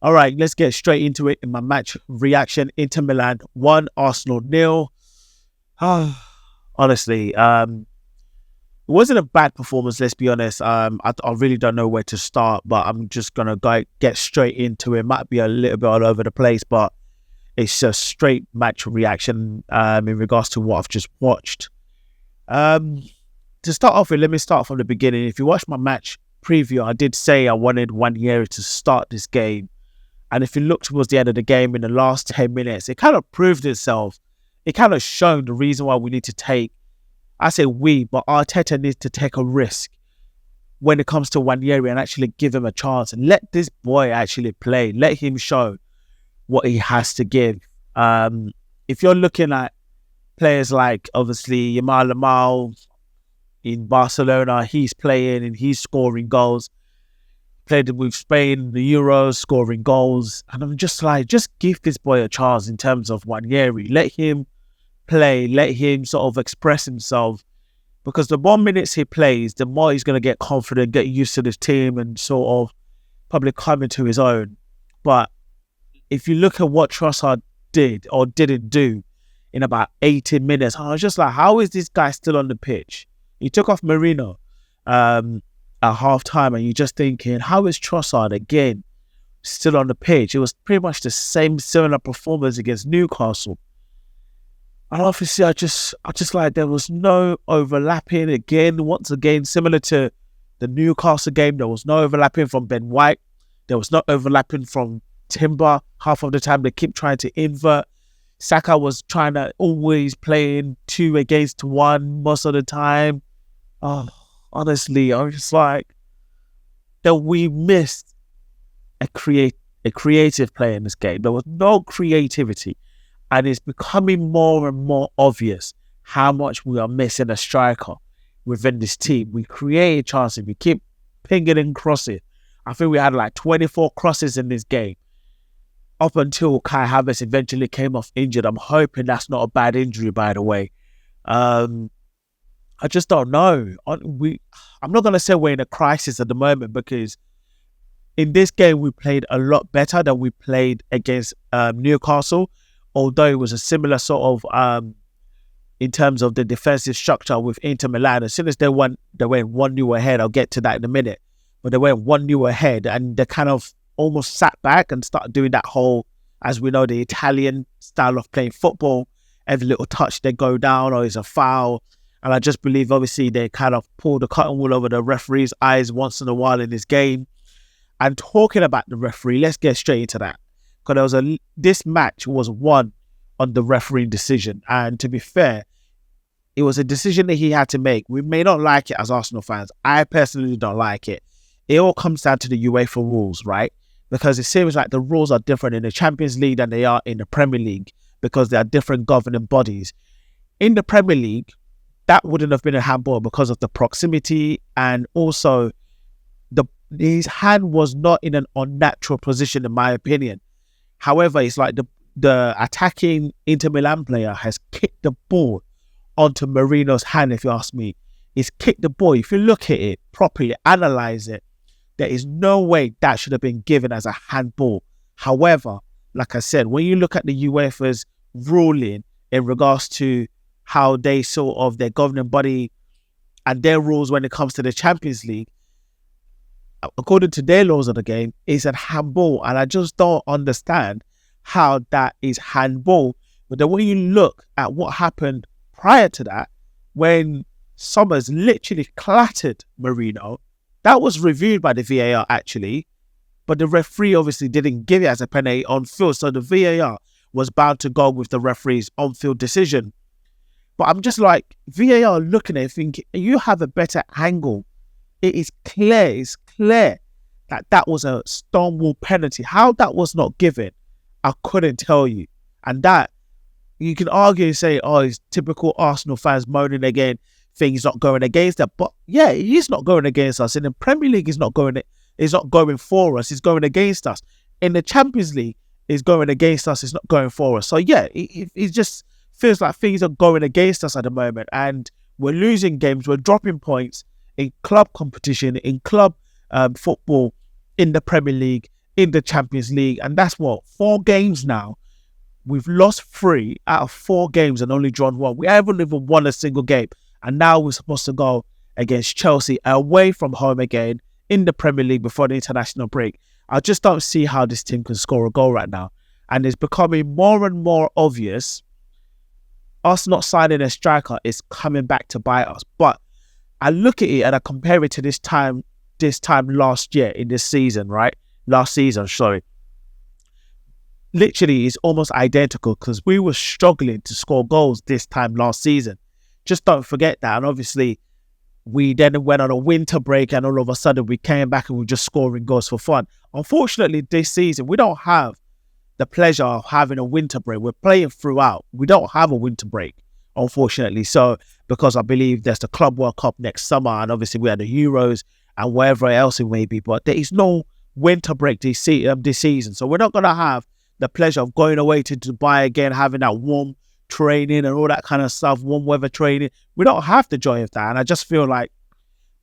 All right, let's get straight into it in my match reaction. Inter Milan 1, Arsenal nil. Honestly, it wasn't a bad performance, let's be honest. I really don't know where to start, but I'm just going to get straight into it. Might be a little bit all over the place, but it's a straight match reaction in regards to what I've just watched. Um, to start off with, let me start from the beginning. If you watch my match preview, I did say I wanted Ranieri to start this game. And if you look towards the end of the game in the last 10 minutes, it kind of proved itself. It kind of shown the reason why we need to take, I say we, but Arteta needs to take a risk when it comes to Ranieri and actually give him a chance and let this boy actually play. Let him show what he has to give. If you're looking at players like, obviously, Yamal Lamal in Barcelona, he's playing and he's scoring goals. Played with Spain, the Euros, scoring goals. And I'm just like, just give this boy a chance in terms of Ranieri. Let him play. Let him sort of express himself. Because the more minutes he plays, the more he's going to get confident, get used to this team and sort of probably come into his own. But if you look at what Trossard did or didn't do in about 80 minutes, I was just like, how is this guy still on the pitch? He took off Marino at half time, and you're just thinking, how is Trossard again still on the pitch? It was pretty much the same similar performance against Newcastle. And obviously, I just like there was no overlapping again. Once again, similar to the Newcastle game, there was no overlapping from Ben White. There was no overlapping from Timber. Half of the time, they keep trying to invert. Saka was trying to always playing 2 against 1 most of the time. Oh, honestly, I was just like that we missed a creative player in this game. There was no creativity. And it's becoming more and more obvious how much we are missing a striker within this team. We create chances. We keep pinging and crossing. I think we had like 24 crosses in this game up until Kai Havertz eventually came off injured. I'm hoping that's not a bad injury, by the way. I just don't know. I'm not going to say we're in a crisis at the moment, because in this game we played a lot better than we played against Newcastle. Although it was a similar sort of, in terms of the defensive structure with Inter Milan. As soon as they went 1-0 ahead, I'll get to that in a minute, but they went 1-0 ahead and they kind of almost sat back and started doing that whole, as we know, the Italian style of playing football. Every little touch they go down or it's a foul. And I just believe, obviously, they kind of pull the curtain wool over the referee's eyes once in a while in this game. And talking about the referee, let's get straight into that. Because this match was won on the refereeing decision. And to be fair, it was a decision that he had to make. We may not like it as Arsenal fans. I personally don't like it. It all comes down to the UEFA rules, right? Because it seems like the rules are different in the Champions League than they are in the Premier League, because there are different governing bodies. In the Premier League, that wouldn't have been a handball because of the proximity, and also his hand was not in an unnatural position, in my opinion. However, it's like the attacking Inter Milan player has kicked the ball onto Marino's hand, if you ask me. He's kicked the ball. If you look at it properly, analyze it, there is no way that should have been given as a handball. However, like I said, when you look at the UEFA's ruling in regards to how they sort of, their governing body and their rules when it comes to the Champions League, according to their laws of the game, is a handball. And I just don't understand how that is handball. But then when you look at what happened prior to that, when Summers literally clattered Marino, that was reviewed by the VAR actually, but the referee obviously didn't give it as a penalty on field. So the VAR was bound to go with the referee's on-field decision. But I'm just like, VAR looking at it thinking, you have a better angle. It is clear that that was a stonewall penalty. How that was not given, I couldn't tell you. And that, you can argue and say, oh, it's typical Arsenal fans moaning again, things not going against that. But yeah, he's not going against us. In the Premier League, he's not going for us. He's going against us. In the Champions League, he's going against us. He's not going for us. So yeah, it just feels like things are going against us at the moment. And we're losing games. We're dropping points in club competition, in club football, in the Premier League, in the Champions League. And that's what, 4 games now. We've lost 3 out of 4 games and only drawn 1. We haven't even won a single game. And now we're supposed to go against Chelsea away from home again in the Premier League before the international break. I just don't see how this team can score a goal right now. And it's becoming more and more obvious. Us not signing a striker is coming back to bite us. But I look at it and I compare it to this time last year in this season, right? Last season, sorry. Literally, it's almost identical because we were struggling to score goals this time last season. Just don't forget that. And obviously, we then went on a winter break and all of a sudden we came back and we're just scoring goals for fun. Unfortunately, this season, we don't have the pleasure of having a winter break. We're playing throughout. We don't have a winter break, unfortunately. So, because I believe there's the Club World Cup next summer and obviously we had the Euros and wherever else it may be, but there is no winter break this season. So we're not going to have the pleasure of going away to Dubai again, having that warm training and all that kind of stuff, warm weather training. We don't have the joy of that. And I just feel like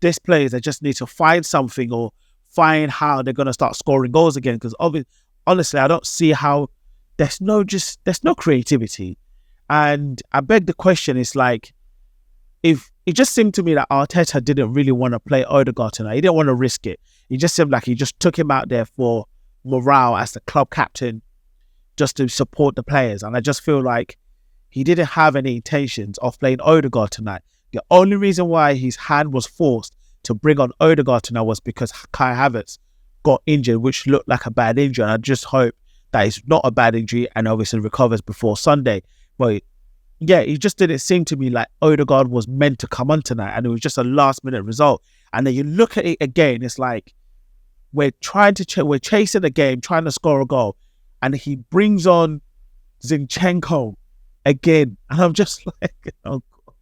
these players, they just need to find something or find how they're going to start scoring goals again. Because honestly, I don't see how there's no creativity. And I beg the question, is like, if it just seemed to me that Arteta didn't really want to play Odegaard tonight. He didn't want to risk it. It just seemed like he just took him out there for morale as the club captain, just to support the players. And I just feel like he didn't have any intentions of playing Odegaard tonight. The only reason why his hand was forced to bring on Odegaard tonight was because Kai Havertz got injured, which looked like a bad injury. And I just hope that it's not a bad injury and obviously recovers before Sunday. But yeah, it just didn't seem to me like Odegaard was meant to come on tonight, and it was just a last-minute result. And then you look at it again, it's like we're chasing the game, trying to score a goal, and he brings on Zinchenko again, and I'm just like, oh God.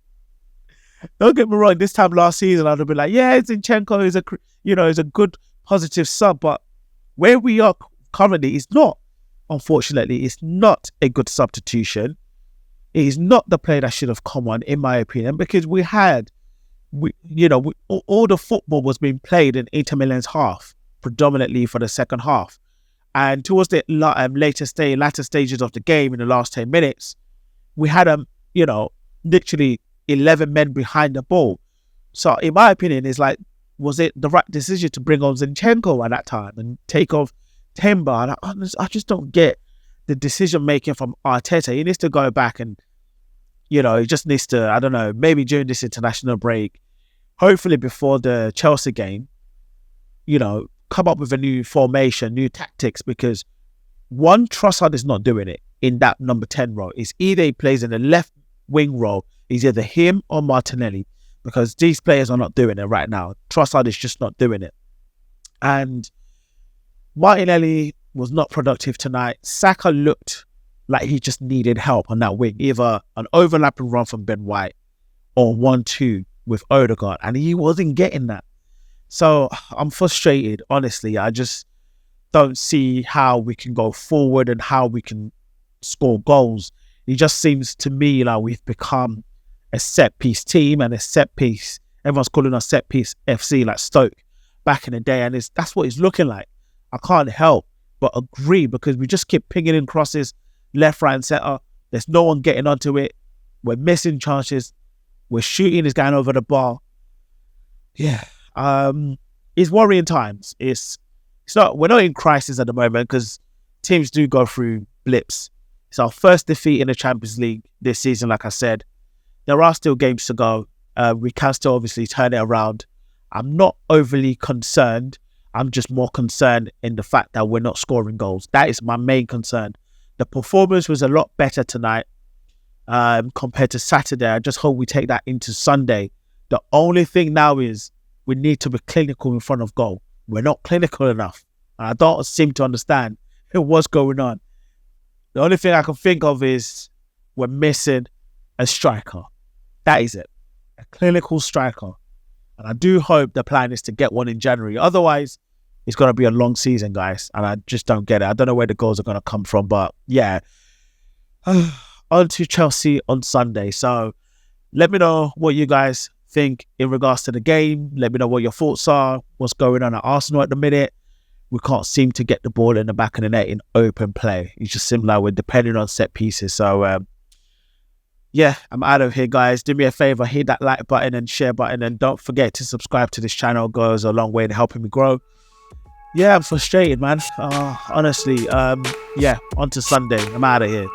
Don't get me wrong. This time last season, I'd have been like, yeah, Zinchenko is a good positive sub, but where we are currently is not. Unfortunately, it's not a good substitution. It is not the player that should have come on, in my opinion, because all the football was being played in Inter Milan's half, predominantly for the second half. And towards the latter stages of the game, in the last 10 minutes, we had literally 11 men behind the ball. So, in my opinion, it's like, was it the right decision to bring on Zinchenko at that time and take off Timber? And I just don't get the decision making from Arteta. He needs to go back and, he just needs to, I don't know, maybe during this international break, hopefully before the Chelsea game, come up with a new formation, new tactics, because one, Trossard is not doing it in that number 10 role. It's either he plays in the left wing role, it's either him or Martinelli, because these players are not doing it right now. Trossard is just not doing it. And Martinelli was not productive tonight. Saka looked like he just needed help on that wing, either an overlapping run from Ben White or 1-2 with Odegaard, and he wasn't getting that. So I'm frustrated, honestly. I just don't see how we can go forward and how we can score goals. It just seems to me like we've become a set-piece team and a set-piece. Everyone's calling us set-piece FC, like Stoke back in the day, and that's what it's looking like. I can't help but agree, because we just keep pinging in crosses left, right and centre. There's no one getting onto it. We're missing chances. We're shooting is going over the bar. Yeah. It's worrying times. We're not in crisis at the moment, because teams do go through blips. It's our first defeat in the Champions League this season, like I said. There are still games to go. We can still obviously turn it around. I'm not overly concerned. I'm just more concerned in the fact that we're not scoring goals. That is my main concern. The performance was a lot better tonight compared to Saturday. I just hope we take that into Sunday. The only thing now is we need to be clinical in front of goal. We're not clinical enough. And I don't seem to understand what's going on. The only thing I can think of is we're missing a striker. That is it. A clinical striker. And I do hope the plan is to get one in January. Otherwise, it's going to be a long season, guys. And I just don't get it. I don't know where the goals are going to come from. But yeah, on to Chelsea on Sunday. So let me know what you guys think in regards to the game. Let me know what your thoughts are. What's going on at Arsenal at the minute. we can't seem to get the ball in the back of the net in open play. It just seems like we're depending on set pieces. So, yeah, I'm out of here, guys. Do me a favor, hit that like button and share button, and don't forget to subscribe to this channel. It goes a long way to helping me grow. Yeah, I'm frustrated, man. Honestly, yeah, on to Sunday. I'm out of here.